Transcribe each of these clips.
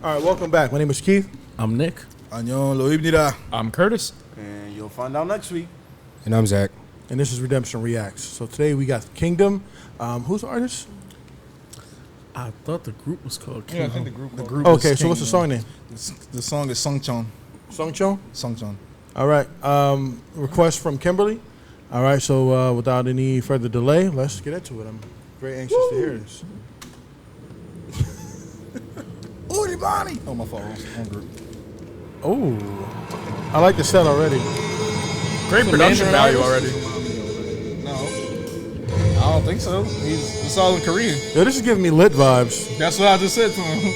All right, welcome back. My name is Keith. I'm Nick. 안녕, 로입니다. I'm Curtis. And you'll find out next week. And I'm Zach. And this is Redemption Reacts. So today we got Kingdom. Who's the artist? I thought the group was called Yeah, I Kingdom. think the group. Okay, is so what's the song name? The song is Songchon. Songchon? Songchon. All right. Request from Kimberly. All right, so without any further delay, let's get into it. I'm very anxious to hear this. Uribani! Oh, my fault. Wrong group. Oh, I like the set already. Great production value already. No. I don't think so. It's all in Korean. Yo, this is giving me lit vibes. That's what I just said to him.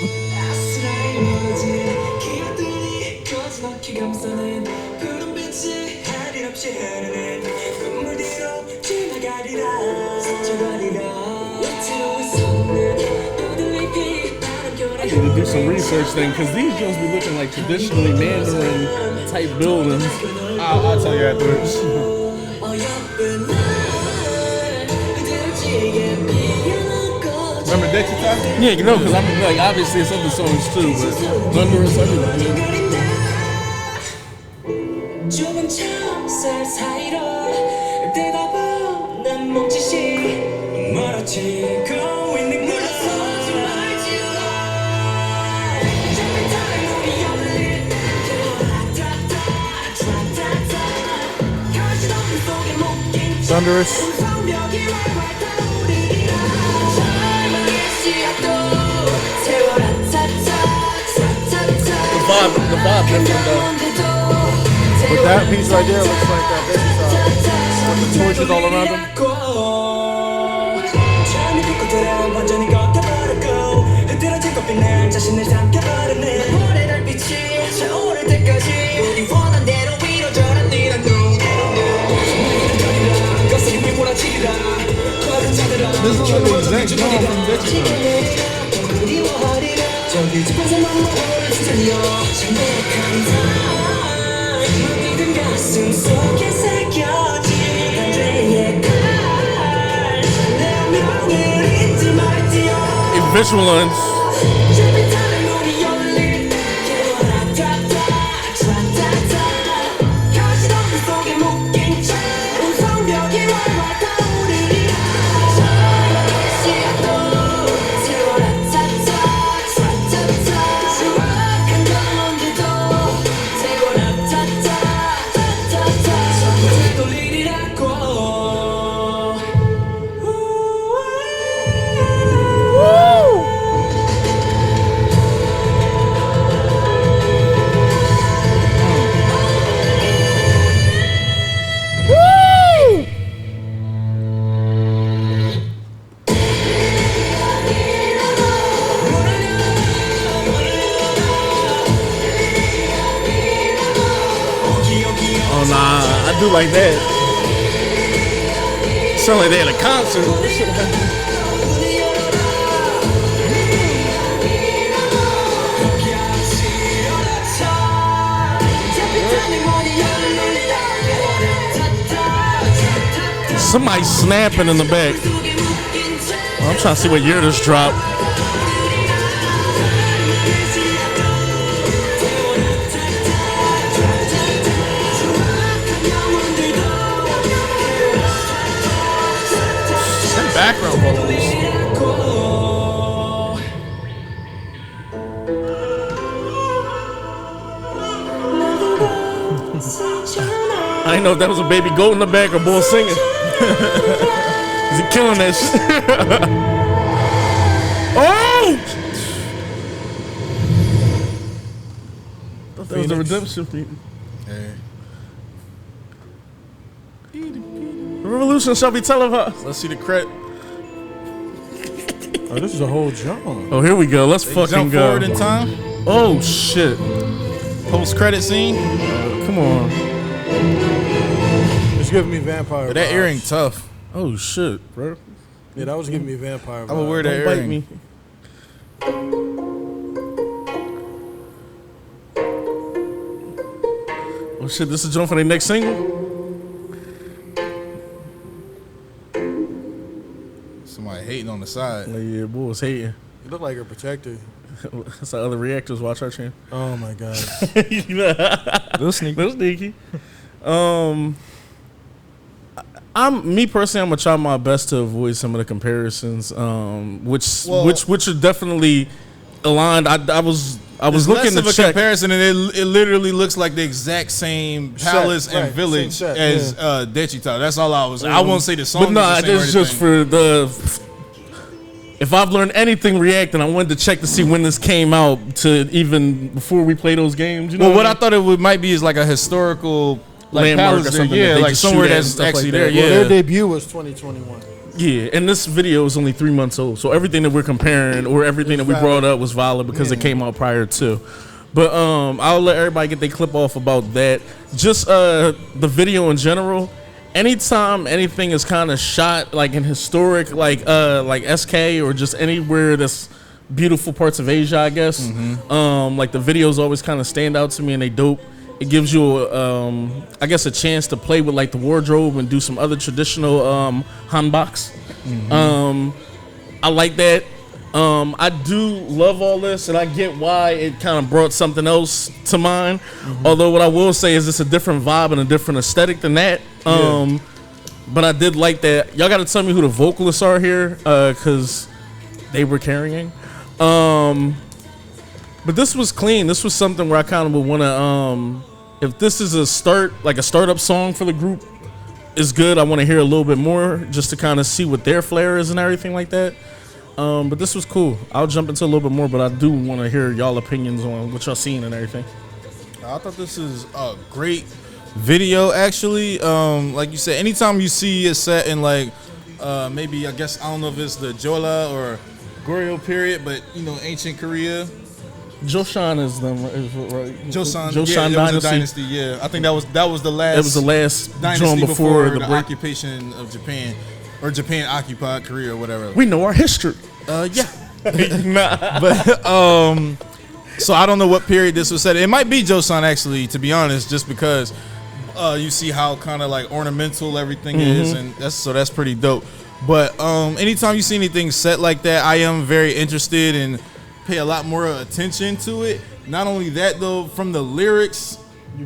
I need to do some research then, because these joints be looking like traditionally Mandarin type buildings. I'll tell you afterwards. Remember Dexter Time? Yeah, you know, because I'm like, obviously it's other songs too, but thunderous everything. Thunderous. The vibe different though. But that piece right there looks like with the torches all around him. This is like the exact song from Dexter Time. Visualance. Oh nah, I do like that. Sound like they at a concert. Somebody snapping in the back. I'm trying to see what year this dropped. Background vocals. I didn't know if that was a baby goat in the back or bull singing. Is he killing that shit? Oh! I thought that was a redemption theme. Hey. The revolution shall be televised. Let's see the credit. Oh, this is a whole jump. Oh, here we go. Let's fucking Jump go. forward in time. Oh shit! Post-credit scene. Come on. It's giving me vampire But that vibes. earring tough. Oh shit, bro. Yeah, that was giving me vampire vibes. I would wear that Don't bite earring. me. Oh shit! This is jump for the next single. Somebody hating on the side. Like, yeah, boy was hating. You look like a protector. That's how other reactors watch our channel. Oh my god. Little sneaky. I'm me personally. I'm gonna try my best to avoid some of the comparisons, which are definitely aligned. I was looking to check comparison, and it literally looks like the exact same palace Set, and right, village same set, as Dechita. That's all I was. I won't say the song. But no, is the same or it's just anything. for the. If I've learned anything reacting, I wanted to check to see when this came out to even before we play those games. You know Well, what I thought it might be is like a historical Landmark palace or there. something that Yeah, they like just somewhere shoot at and that's stuff like actually that. there. Well, Yeah, Well, their debut was 2021. Yeah, and this video is only 3 months old, so everything that we're comparing or everything that we brought up was valid because it came out prior to. But I'll let everybody get their clip off about that. Just the video in general. Anytime anything is kind of shot like in historic, like SK or just anywhere that's beautiful parts of Asia, I guess. Like the videos always kind of stand out to me, and they dope. It gives you, I guess, a chance to play with like the wardrobe and do some other traditional hanboks. I like that. I do love all this, and I get why it kind of brought something else to mind. Although what I will say is it's a different vibe and a different aesthetic than that. But I did like that. Y'all got to tell me who the vocalists are here, because they were carrying. But this was clean. This was something where I kind of would want to, if this is a startup song for the group, is good. I want to hear a little bit more just to kind of see what their flair is and everything like that. But this was cool. I'll jump into a little bit more, but I do want to hear y'all opinions on what y'all seen and everything. I thought this is a great video, actually. Like you said, anytime you see it set in like maybe, I guess, I don't know if it's the Jola or Goryeo period, but you know, ancient Korea. Joseon is them, right? Joseon dynasty. Yeah, I think that was the last. That was the last dynasty joint before the break. occupation of Japan, or Japan occupied Korea or whatever. We know our history. Yeah. But so I don't know what period this was set. It might be Joseon, actually, to be honest, just because you see how kind of like ornamental everything is, and that's pretty dope. But anytime you see anything set like that, I am very interested and pay a lot more attention to it. Not only that, though, from the lyrics,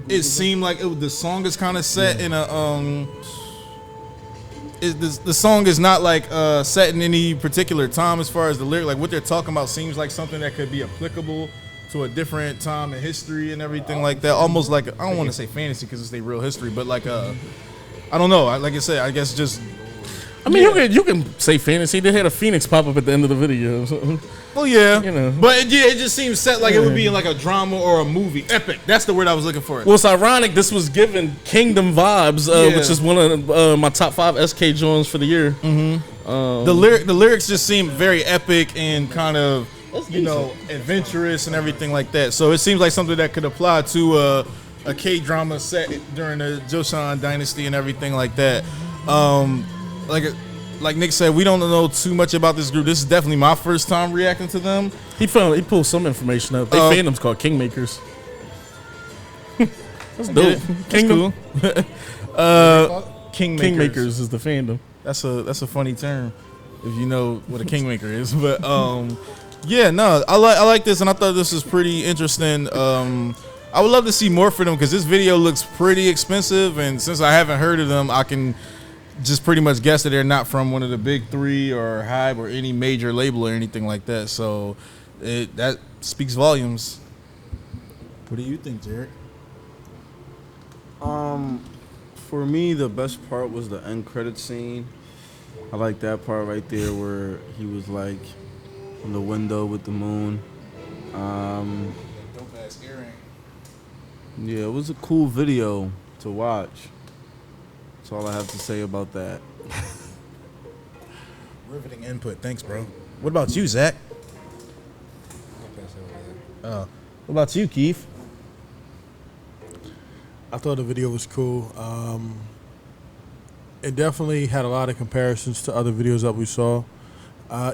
it seemed like the song is kind of set in a the song is not like set in any particular time as far as the lyric. Like what they're talking about seems like something that could be applicable to a different time in history and everything like that. Almost like, I don't want to say fantasy because it's their real history, but like I don't know. Like I said, I guess just. I mean, you can say fantasy. They had a phoenix pop up at the end of the video. So. Well, yeah, You know. but it just seems set like it would be in like a drama or a movie. Epic. That's the word I was looking for. Well, it's ironic. This was given Kingdom vibes, which is one of my top 5 SK joints for the year. The lyrics just seem very epic and kind of, you know, adventurous and everything like that. So it seems like something that could apply to a K-drama set during the Joseon dynasty and everything like that. Like Nick said, we don't know too much about this group. This is definitely my first time reacting to them. He pulled some information up. They fandom's called Kingmakers. That's dope. Kingdom. Kingmakers is the fandom. That's a funny term if you know what a kingmaker is. But yeah, no, I like this, and I thought this was pretty interesting. I would love to see more for them because this video looks pretty expensive, and since I haven't heard of them, I can just pretty much guess that they're not from one of the big 3 or Hybe or any major label or anything like that. So that speaks volumes. What do you think, Jared? For me, the best part was the end credit scene. I like that part right there where he was like on the window with the moon. Dope ass earring. Yeah, it was a cool video to watch. That's all I have to say about that. Riveting input. Thanks, bro. What about you, Zach? What about you, Keith? I thought the video was cool. It definitely had a lot of comparisons to other videos that we saw,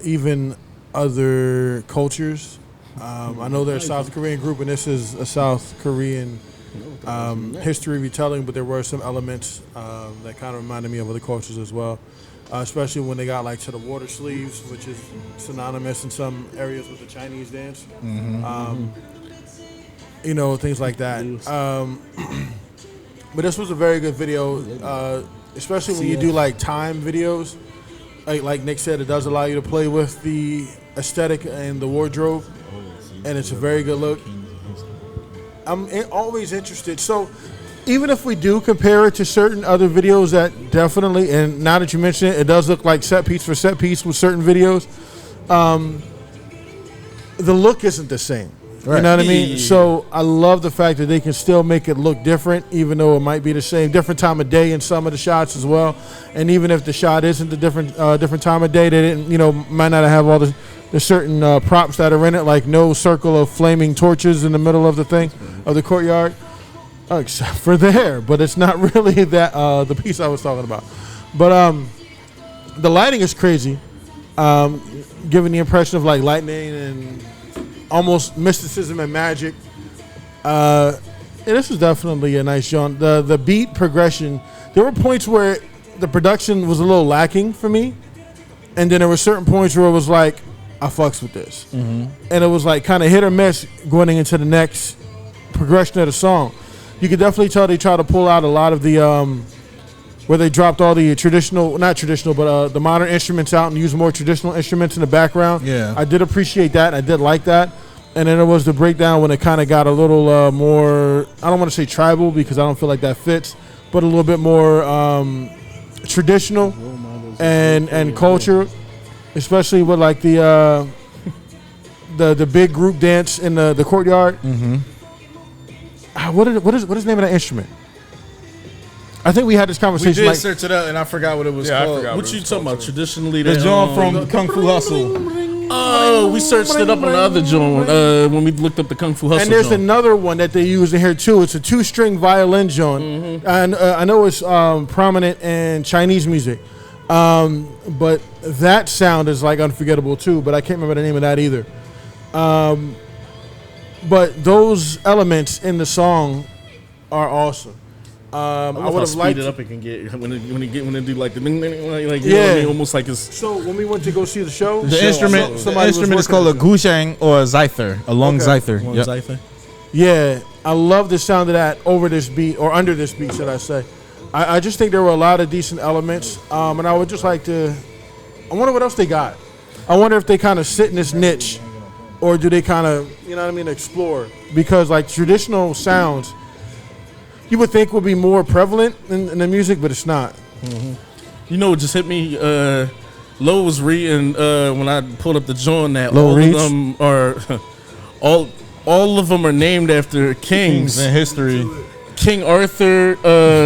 even other cultures. I know they're a South Korean group, and this is a South Korean history retelling, but there were some elements that kind of reminded me of other cultures as well. especially when they got like to the water sleeves, which is synonymous in some areas with the Chinese dance. You know, things like that. But this was a very good video, especially when you do like time videos. Like Nick said, it does allow you to play with the aesthetic and the wardrobe, and it's a very good look. I'm always interested. So even if we do compare it to certain other videos that definitely, and now that you mention it, it does look like set piece for set piece with certain videos, the look isn't the same. Right. You know what I mean? So I love the fact that they can still make it look different, even though it might be the same, different time of day in some of the shots as well. And even if the shot isn't the different time of day, they didn't, you know, might not have all the certain props that are in it, like no circle of flaming torches in the middle of the thing, of the courtyard, except for there. But it's not really that the piece I was talking about. But the lighting is crazy, giving the impression of like lightning and almost mysticism and magic. Yeah, this was definitely a nice joint. The beat progression, there were points where the production was a little lacking for me, and then there were certain points where it was like, I fucks with this. And it was like kind of hit or miss going into the next progression of the song. You could definitely tell they tried to pull out a lot of the where they dropped all the not traditional, but the modern instruments out and used more traditional instruments in the background. Yeah, I did appreciate that. I did like that. And then there was the breakdown when it kind of got a little more, I don't want to say tribal because I don't feel like that fits, but a little bit more traditional and culture, especially with like the big group dance in the courtyard. What is the name of that instrument? I think we had this conversation. We did search it up, and I forgot what it was called. I forgot what you talking about? Traditionally, the joint from Kung Fu Hustle. Oh, we searched it up on the other joint when we looked up the Kung Fu Hustle. And there's another one that they use in here too. It's a 2-string violin joint, and I know it's prominent in Chinese music, but that sound is like unforgettable too. But I can't remember the name of that either. But those elements in the song are awesome. I would have liked it up. It can get when it do like the like you know what I mean? Almost like it's. So when we went to go see the show, the instrument is called a gushang or a zither, a long zither. Zither. Yeah, I love the sound of that over this beat or under this beat, should I say? I just think there were a lot of decent elements, and I would just like to. I wonder what else they got. I wonder if they kind of sit in this niche, or do they kind of, you know what I mean, explore? Because like traditional sounds, you would think would be more prevalent in the music, but it's not. You know what just hit me? Lo was reading when I pulled up the joint that Lo all Reach? of them are all of them are named after kings in history. King Arthur,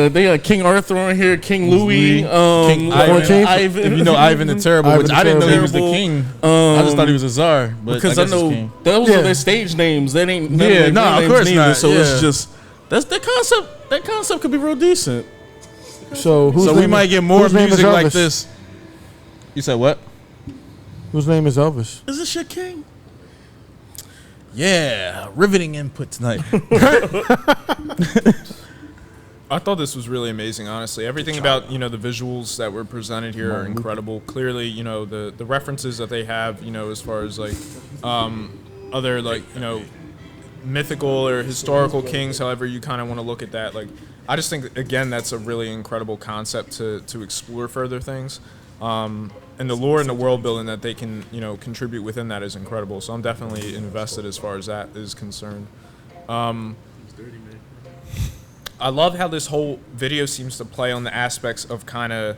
they got King Arthur on here, King Louis, King Ivan. If you know Ivan the Terrible, Ivan which the I didn't know he was the Terrible. king. I just thought he was a czar. But because I know those are their stage names. That ain't none of their of names course neither, not. So it's just that's the concept. That concept could be real decent. So we might get more whose name is music like Elvis? this. You said what? Whose name is Elvis? Is this your king? Yeah, riveting input tonight. I thought this was really amazing, honestly. Everything about, the visuals that were presented here are incredible. Clearly, the references that they have, as far as like other like, mythical or historical kings, however you kind of want to look at that. Like, I just think, again, that's a really incredible concept to explore further things. And the lore and the world building that they can, contribute within that is incredible. So I'm definitely invested as far as that is concerned. I love how this whole video seems to play on the aspects of kind of,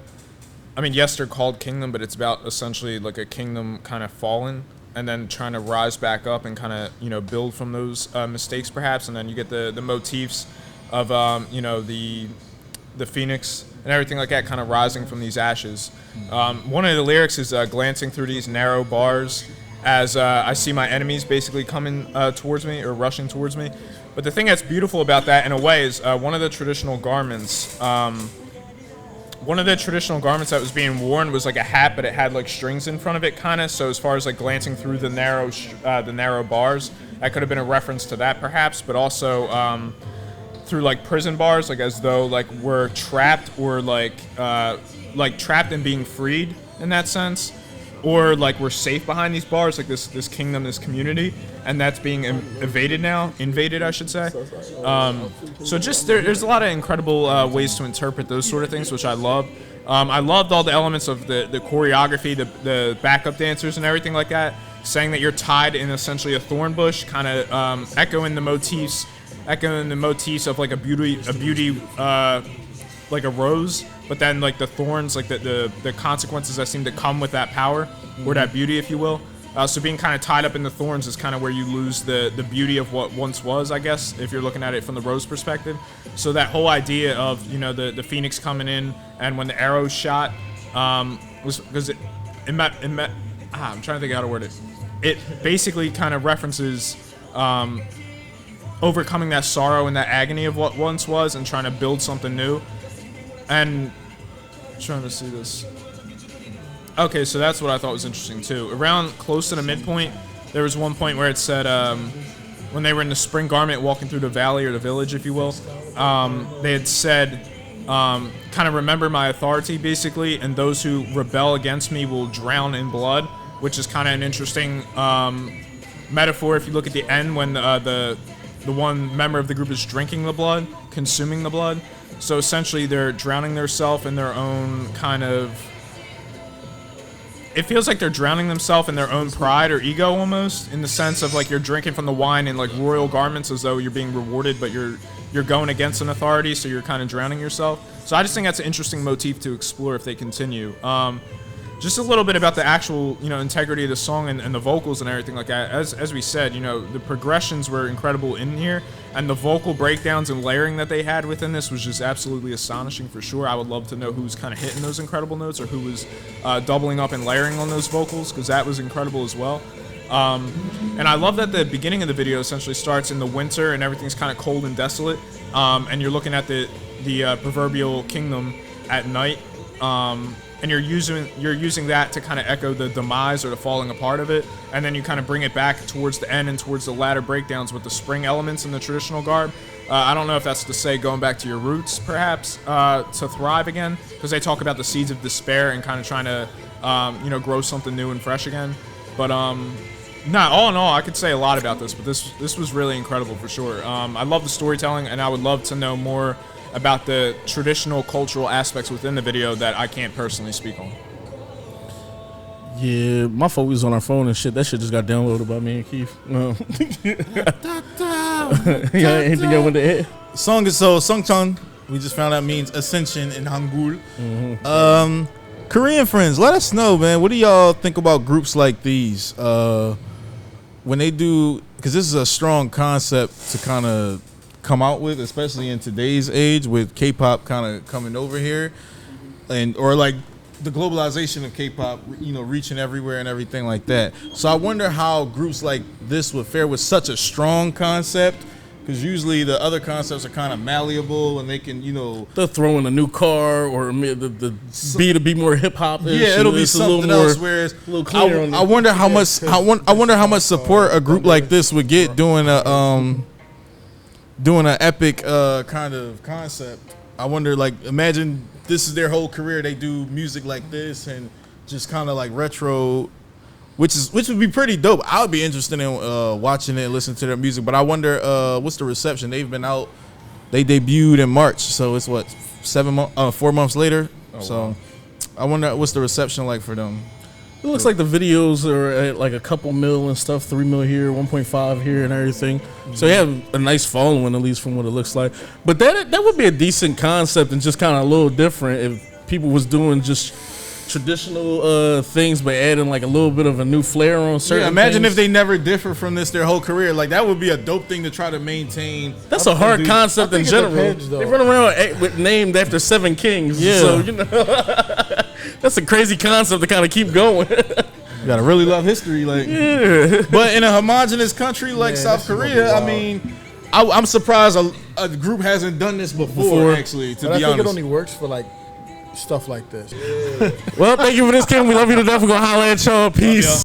yes, they're called kingdom, but it's about essentially like a kingdom kind of fallen and then trying to rise back up and kind of, build from those mistakes perhaps. And then you get the motifs of, the phoenix and everything like that kind of rising from these ashes. One of the lyrics is glancing through these narrow bars as I see my enemies basically coming towards me or rushing towards me. But the thing that's beautiful about that, in a way, is one of the traditional garments. One of the traditional garments that was being worn was like a hat, but it had like strings in front of it, kind of. So as far as like glancing through the narrow bars, that could have been a reference to that, perhaps. But also, through like prison bars, like as though like we're trapped or like trapped and being freed in that sense, or like we're safe behind these bars, like this kingdom, this community, and that's being invaded, I should say. So just there's a lot of incredible ways to interpret those sort of things, which I love. I loved all the elements of the choreography, the backup dancers and everything like that, saying that you're tied in essentially a thorn bush, kind of echoing the motifs of like a beauty like a rose, but then like the thorns, like the consequences that seem to come with that power or that beauty, if you will. So being kind of tied up in the thorns is kind of where you lose the beauty of what once was, I guess, if you're looking at it from the rose perspective. So that whole idea of, you know, the phoenix coming in, and when the arrow shot was because I'm trying to think how to word it. It basically kind of references overcoming that sorrow and that agony of what once was and trying to build something new. And I'm trying to see this. Okay, so that's what I thought was interesting too. Around close to the midpoint, there was one point where it said when they were in the spring garment walking through the valley or the village, if you will, they had said, kind of remember my authority, basically, and those who rebel against me will drown in blood, which is kind of an interesting metaphor if you look at the end when the one member of the group is drinking the blood, consuming the blood. So essentially they're drowning themselves in their own kind of... It feels like they're drowning themselves in their own pride or ego almost, in the sense of like you're drinking from the wine in like royal garments as though you're being rewarded, but you're going against an authority, so you're kind of drowning yourself. So I just think that's an interesting motif to explore if they continue. Just a little bit about the actual, you know, integrity of the song and the vocals and everything like that. As we said, you know, the progressions were incredible in here, and the vocal breakdowns and layering that they had within this was just absolutely astonishing for sure. I would love to know who's kind of hitting those incredible notes or who was doubling up and layering on those vocals, because that was incredible as well. And I love that the beginning of the video essentially starts in the winter and everything's kind of cold and desolate, and you're looking at the proverbial kingdom at night. And you're using that to kind of echo the demise or the falling apart of it, and then you kind of bring it back towards the end and towards the latter breakdowns with the spring elements in the traditional garb. I don't know if that's to say going back to your roots, perhaps, to thrive again, because they talk about the seeds of despair and kind of trying to, grow something new and fresh again. But all in all, I could say a lot about this, but this was really incredible for sure. I love the storytelling, and I would love to know more about the traditional cultural aspects within the video that I can't personally speak on. Yeah, my phone was on our phone and shit. That shit just got downloaded by me and Keith. Yeah, anything you want to add? Song is so Songchang. We just found out means ascension in Hangul. Mm-hmm. Korean friends, let us know, man. What do y'all think about groups like these? When they do, because this is a strong concept to kind of come out with, especially in today's age with K-pop kind of coming over here, or like the globalization of K-pop, you know, reaching everywhere and everything like that. So I wonder how groups like this would fare with such a strong concept, because usually the other concepts are kind of malleable and they can, you know, they'll throw in a new car or the beat to be more hip hop. Yeah, it'll be something else. Whereas I wonder how much I wonder how much support a group like this would get doing an epic kind of concept. I wonder, like, imagine this is their whole career. They do music like this and just kind of like retro, which would be pretty dope. I would be interested in watching it and listening to their music. But I wonder what's the reception. They've been out. They debuted in March, so it's what 4 months later. Oh, so wow. I wonder what's the reception like for them. It looks like the videos are at like a couple mil and stuff, 3 mil here, 1.5 here, and everything. So they have a nice following, at least from what it looks like. But that would be a decent concept and just kind of a little different if people was doing just traditional things, but adding like a little bit of a new flair on certain. Yeah, imagine things. if they never differ from this their whole career. Like that would be a dope thing to try to maintain. That's a hard concept in general. They run around with named after 7 kings. Yeah, so you know. That's a crazy concept to kind of keep going. You gotta really love history, like. Yeah. But in a homogenous country like South Korea, I mean, I'm surprised a group hasn't done this before. Actually, to be honest, I think it only works for like stuff like this. Well, thank you for this, Kim. We love you to death. We're gonna holler at y'all. Peace.